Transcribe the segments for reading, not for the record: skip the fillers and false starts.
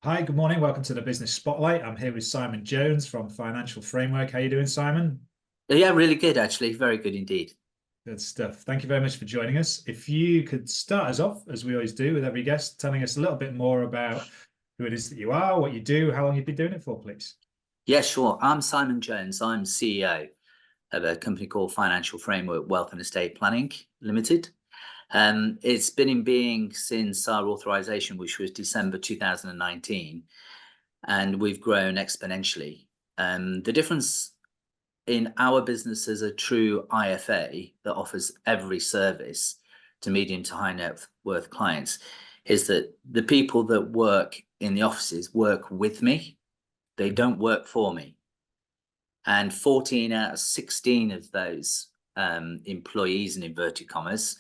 Hi, good morning. Welcome to the Business Spotlight. I'm here with Simon Jones from Financial Framework. How you doing, Simon? Yeah, really good, actually. Very good indeed. Good stuff. Thank you very much for joining us. If you could start us off, as we always do with every guest, telling us a little bit more about who it is that you are, what you do, how long you've been doing it for, please. Yeah, sure. I'm Simon Jones. I'm CEO of a company called Financial Framework Wealth and Estate Planning Limited. It's been in being since our authorization, which was December 2019, and we've grown exponentially. The difference in our business as a true IFA that offers every service to medium to high net worth clients is that the people that work in the offices work with me. They Mhm. don't work for me. And 14 out of 16 of those employees, in inverted commas,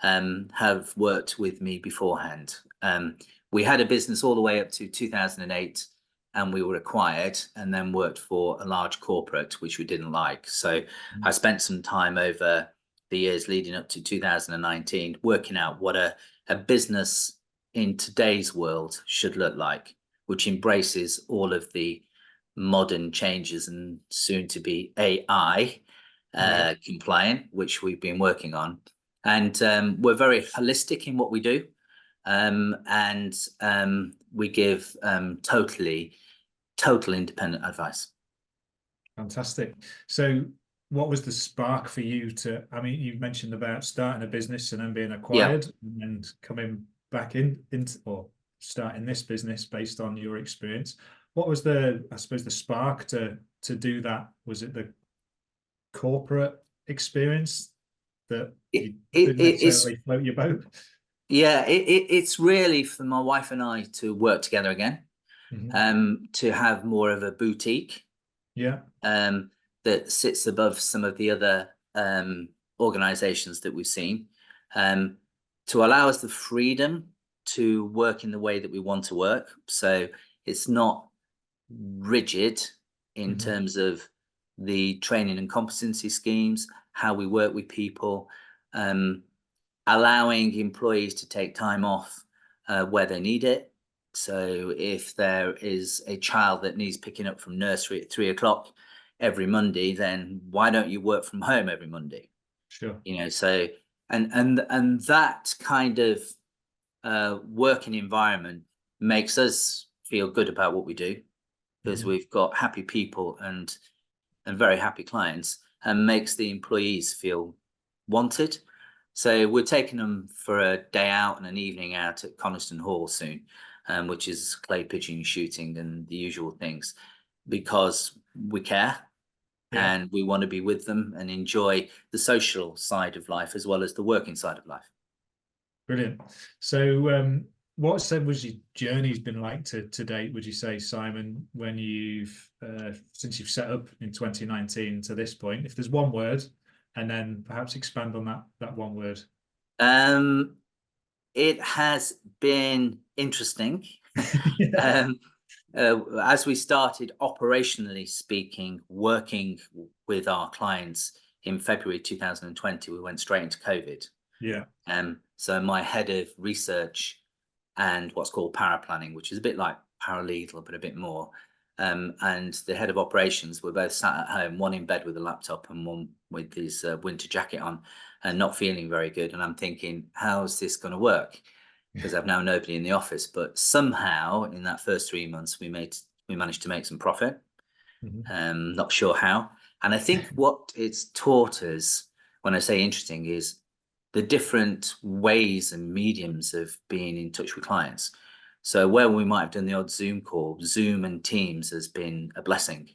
have worked with me beforehand. We had a business all the way up to 2008, and we were acquired and then worked for a large corporate, which we didn't like. So I spent some time over the years leading up to 2019 working out what a business in today's world should look like, which embraces all of the modern changes and soon to be AI Yeah, compliant, which we've been working on. And we're very holistic in what we do. And we give total independent advice. fantastic. So what was the spark for you to, I mean, you mentioned about starting a business and then being Yeah. acquired and coming back into or starting this business based on your experience. What was I suppose, the spark to do that? Was it the corporate experience that It, you it, didn't it's necessarily float your boat? yeah, it's really for my wife and I to work together again, Mhm. to have more of a boutique Yeah. um, that sits above some of the other organizations that we've seen, um, to allow us the freedom to work in the way that we want to work. So it's not rigid in Mhm. terms of the training and competency schemes, how we work with people, um, allowing employees to take time off where they need it. So if there is a child that needs picking up from nursery at 3 o'clock every Monday, then why don't you work from home every Monday? Sure. So and that kind of working environment makes us feel good about what we do because Mhm. we've got happy people and very happy clients, and makes the employees feel wanted. So we're taking them for a day out and an evening out at Coniston Hall soon, which is clay pigeon shooting and the usual things, because we care Yeah. and we want to be with them and enjoy the social side of life as well as the working side of life. Brilliant. So, what was your journey's been like to date, would you say, Simon, when since you've set up in 2019 to this point? If there's one word, and then perhaps expand on that one word. Um, it has been interesting. Yeah. Um, as we started operationally speaking, working with our clients in February 2020, we went straight into COVID. Yeah. So my head of research and what's called paraplanning, which is a bit like paralegal, but a bit more, and the head of operations were both sat at home, one in bed with a laptop and one with his winter jacket on, and not feeling very good. And I'm thinking, how's this going to work? Because I've now nobody in the office. But somehow, in that first 3 months, we managed to make some profit. Mhm. Not sure how. And I think what it's taught us, when I say interesting, is the different ways and mediums of being in touch with clients. So where we might have done the odd Zoom call, Zoom and Teams has been a blessing.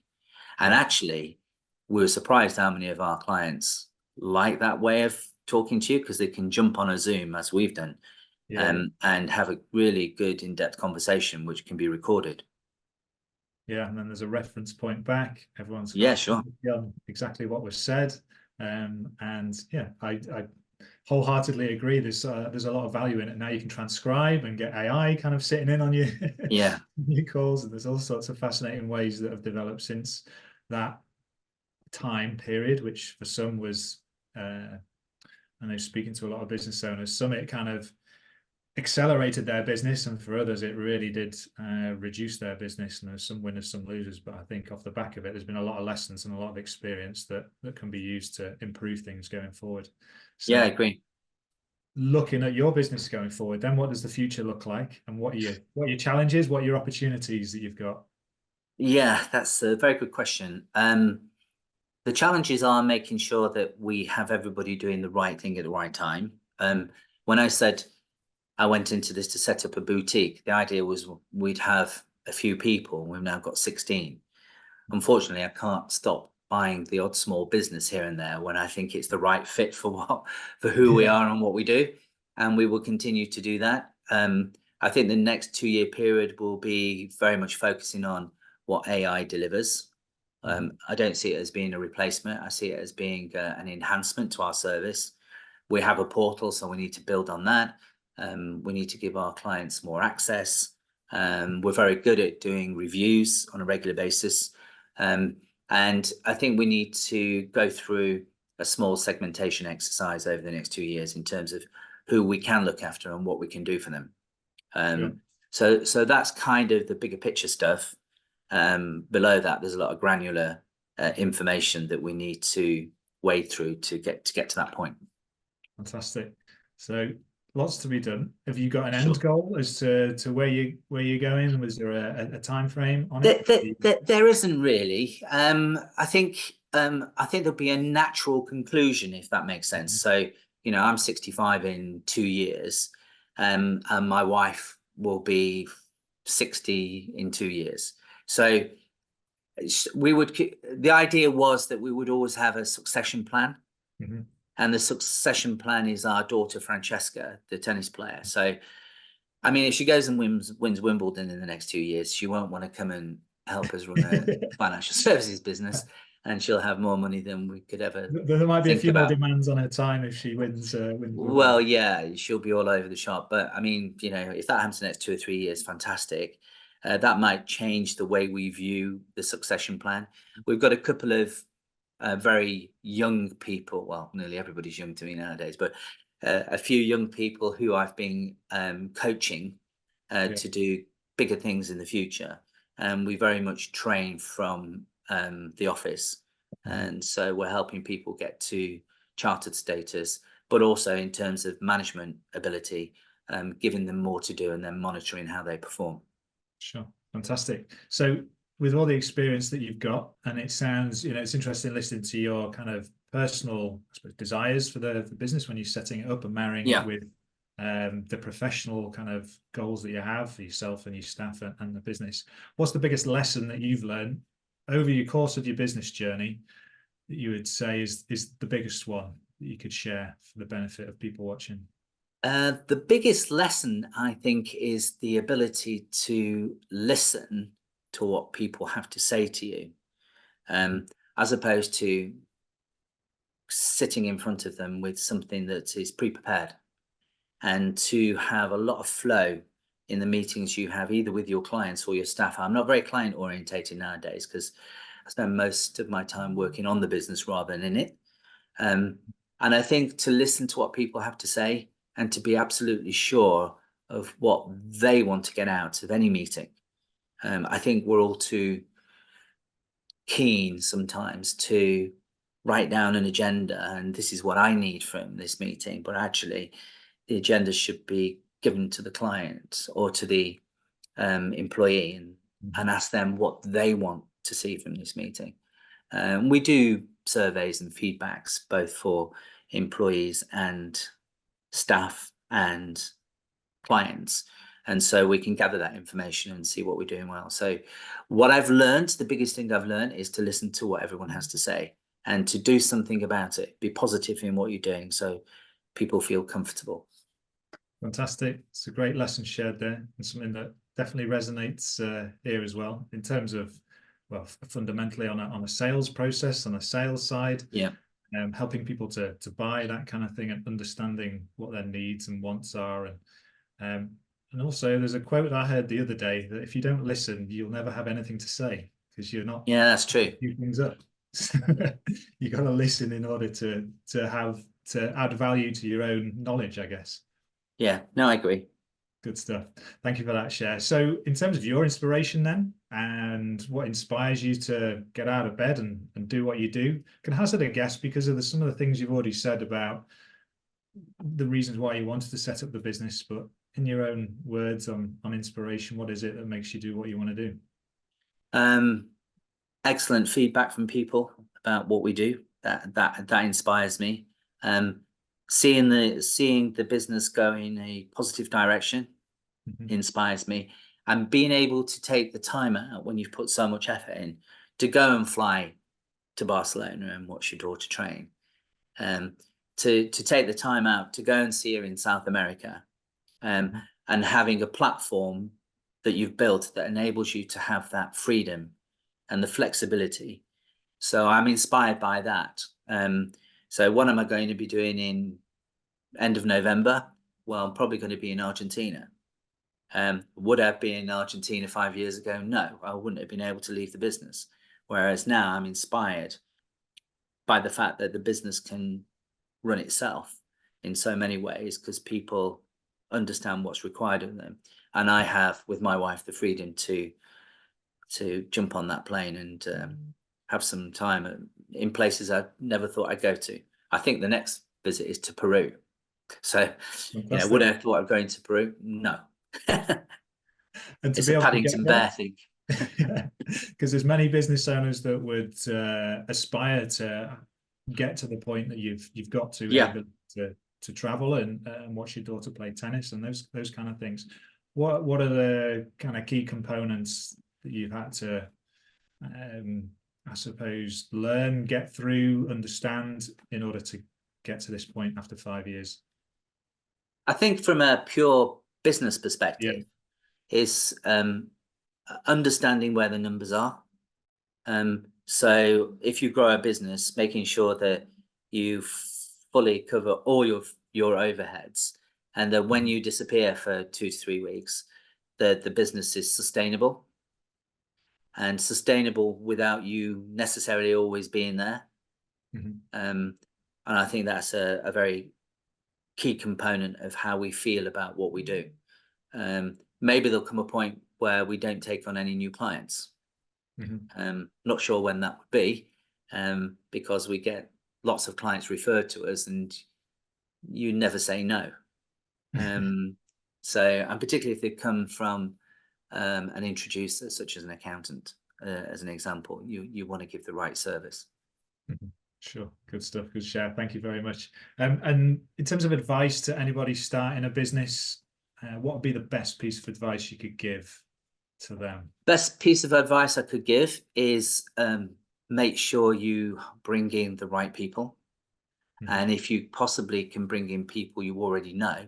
And Yeah. actually, we were surprised how many of our clients like that way of talking to you, because they can jump on a Zoom as we've done, Yeah. and have a really good in-depth conversation, which can be recorded. Yeah. And then there's a reference point back. Everyone's got Yeah, a sure. clarity on exactly what was said. And yeah, I wholeheartedly agree. There's a lot of value in it. Now you can transcribe and get AI kind of sitting in on you Yeah. your calls, and there's all sorts of fascinating ways that have developed since that time period, which for some was I know, speaking to a lot of business owners, some it kind of accelerated their business, and for others it really did reduce their business, and there's some winners, some losers. But I think off the back of it, there's been a lot of lessons and a lot of experience that can be used to improve things going forward. Yeah, I So agree. looking at your business going forward, then what does the future look like, and what are your challenges, what are your opportunities that you've got? Yeah, that's a very good question. The challenges are making sure that we have everybody doing the right thing at the right time. When I said I went into this to set up a boutique, the idea was we'd have a few people. We've now got 16. Unfortunately, I can't stop buying the odd small business here and there when I think it's the right fit for who we Yeah. are and what we do, and we will continue to do that. I think the next 2-year period will be very much focusing on what AI delivers. I don't see it as being a replacement. I see it as being an enhancement to our service. We have a portal, so we need to build on that. We need to give our clients more access. We're very good at doing reviews on a regular basis. And I think we need to go through a small segmentation exercise over the next 2 years in terms of who we can look after and what we can do for them. So that's kind of the bigger picture stuff. Below that, there's a lot of granular information that we need to wade through to get to that point. Fantastic. So lots to be done. Have you got an end goal as to where you're going? Was there a time frame on it? There isn't really. I think there'll be a natural conclusion, if that makes sense. So, I'm 65 in 2 years, and my wife will be 60 in 2 years. So the idea was that we would always have a succession plan. And the succession plan is our daughter, Francesca, the tennis player. So, I mean, if she goes and wins Wimbledon in the next 2 years, she won't want to come and help us run a financial services business, and she'll have more money than we could ever. There might be a few more demands on her time if she wins. Well, yeah, she'll be all over the shop. But I mean, if that happens in the next 2 or 3 years, fantastic. That might change the way we view the succession plan. We've got a couple of very young people. Well, nearly everybody's young to me nowadays, but a few young people who I've been coaching to do bigger things in the future. And we very much train from the office. And so we're helping people get to chartered status, but also in terms of management ability, giving them more to do and then monitoring how they perform. Sure. Fantastic. So with all the experience that you've got, and it sounds, it's interesting listening to your kind of personal, I suppose, desires for the business when you're setting it up and marrying it with the professional kind of goals that you have for yourself and your staff and the business. What's the biggest lesson that you've learned over your course of your business journey that you would say is the biggest one that you could share for the benefit of people watching? The biggest lesson, I think, is the ability to listen to what people have to say to you, as opposed to sitting in front of them with something that is pre-prepared, and to have a lot of flow in the meetings you have, either with your clients or your staff. I'm not very client orientated nowadays because I spend most of my time working on the business rather than in it. And I think to listen to what people have to say and to be absolutely sure of what they want to get out of any meeting. I think we're all too keen sometimes to write down an agenda and this is what I need from this meeting, but actually the agenda should be given to the client or to the employee and ask them what they want to see from this meeting. We do surveys and feedbacks both for employees and staff and clients, and so we can gather that information and see what we're doing well. So what I've learned, the biggest thing I've learned, is to listen to what everyone has to say and to do something about it. Be positive in what you're doing so people feel comfortable. Fantastic. It's a great lesson shared there, and something that definitely resonates here as well in terms of, well, fundamentally on a sales process, on a sales side. Helping people to buy that kind of thing and understanding what their needs and wants are. And also there's a quote I heard the other day that if you don't listen, you'll never have anything to say because you're not. Yeah, that's true. Things up. You got to listen in order to add value to your own knowledge, I guess. Yeah, no, I agree. Good stuff. Thank you for that share. So in terms of your inspiration then, and what inspires you to get out of bed and do what you do, can I hazard a guess, because of some of the things you've already said about the reasons why you wanted to set up the business, but in your own words on inspiration, what is it that makes you do what you want to do? Excellent feedback from people about what we do. That inspires me. Seeing the business go in a positive direction inspires me, and being able to take the time out when you've put so much effort in to go and fly to Barcelona and watch your daughter train, to take the time out to go and see her in South America, and having a platform that you've built that enables you to have that freedom and the flexibility. So I'm inspired by that. So what am I going to be doing in end of November? Well, I'm probably going to be in Argentina. Would I have been in Argentina 5 years ago? No, I wouldn't have been able to leave the business. Whereas now I'm inspired by the fact that the business can run itself in so many ways because people understand what's required of them. And I have, with my wife, the freedom to jump on that plane and have some time in places I never thought I'd go to. I think the next visit is to Peru. So, would I have thought of going to Peru? No. And to It's be a able to get Paddington there, Bear thing. because there's many business owners that would aspire to get to the point that you've got to, able to travel and watch your daughter play tennis and those kind of things. What are the kind of key components that you've had to, I suppose, learn, get through, understand in order to get to this point after 5 years? I think from a pure business perspective, is understanding where the numbers are. So if you grow a business, making sure that you fully cover all your overheads, and that when you disappear for 2 to 3 weeks, the business is sustainable, and sustainable without you necessarily always being there. And I think that's a very key component of how we feel about what we do. Maybe there'll come a point where we don't take on any new clients. Not sure when that would be, because we get lots of clients referred to us and you never say no. So, and particularly if they come from an introducer, such as an accountant, as an example, you want to give the right service. Sure. Good stuff. Good share. Thank you very much. And in terms of advice to anybody starting a business, what would be the best piece of advice you could give to them? Best piece of advice I could give is make sure you bring in the right people. And if you possibly can bring in people you already know,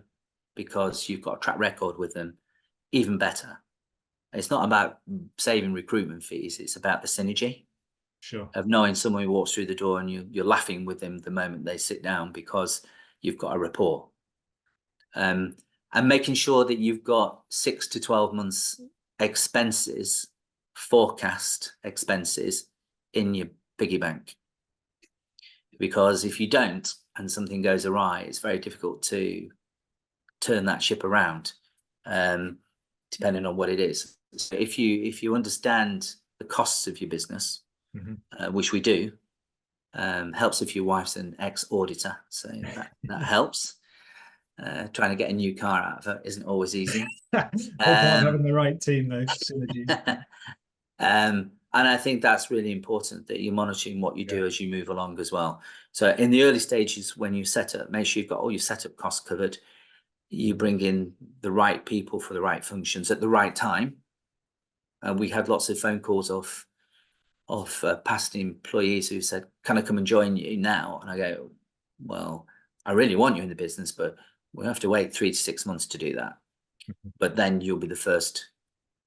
because you've got a track record with them, even better. It's not about saving recruitment fees. It's about the synergy. Sure. Of knowing someone who walks through the door and you're laughing with them the moment they sit down because you've got a rapport. And making sure that you've got 6 to 12 months expenses, forecast expenses in your piggy bank. Because if you don't and something goes awry, it's very difficult to turn that ship around, depending on what it is. So if you understand the costs of your business, which we do, helps if your wife's an ex-auditor, so that helps. Trying to get a new car out of it isn't always easy. Having the right team, though, synergies. And I think that's really important, that you're monitoring what you do as you move along as well. So in the early stages, when you set up, make sure you've got all your setup costs covered. You bring in the right people for the right functions at the right time. We had lots of phone calls of past employees who said, "Can I come and join you now?" And I go, "Well, I really want you in the business, but we have to wait 3 to 6 months to do that. But then you'll be the first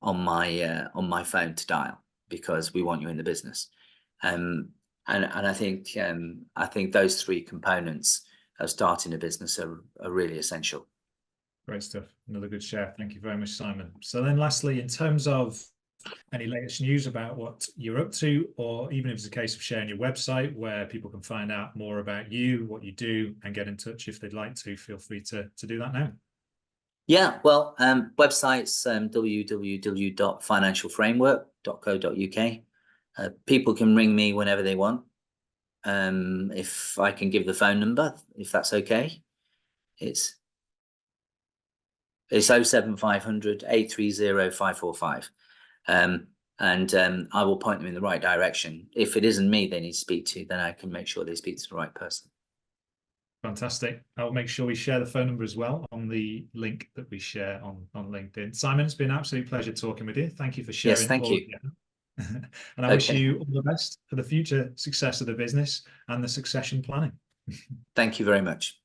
on my phone to dial, because we want you in the business." And I think those 3 components of starting a business are really essential. Great stuff. Another good share. Thank you very much, Simon. So then lastly, in terms of any latest news about what you're up to, or even if it's a case of sharing your website where people can find out more about you, what you do, and get in touch if they'd like to, feel free to do that now. Yeah, well, websites, www.financialframework.co.uk. People can ring me whenever they want. If I can give the phone number, if that's okay, it's 07500 830 545. And I will point them in the right direction. If it isn't me they need to speak to, then I can make sure they speak to the right person. Fantastic. I'll make sure we share the phone number as well on the link that we share on LinkedIn. Simon, it's been an absolute pleasure talking with you. Thank you for sharing. Yes, thank all you. And I wish you all the best for the future success of the business and the succession planning. Thank you very much.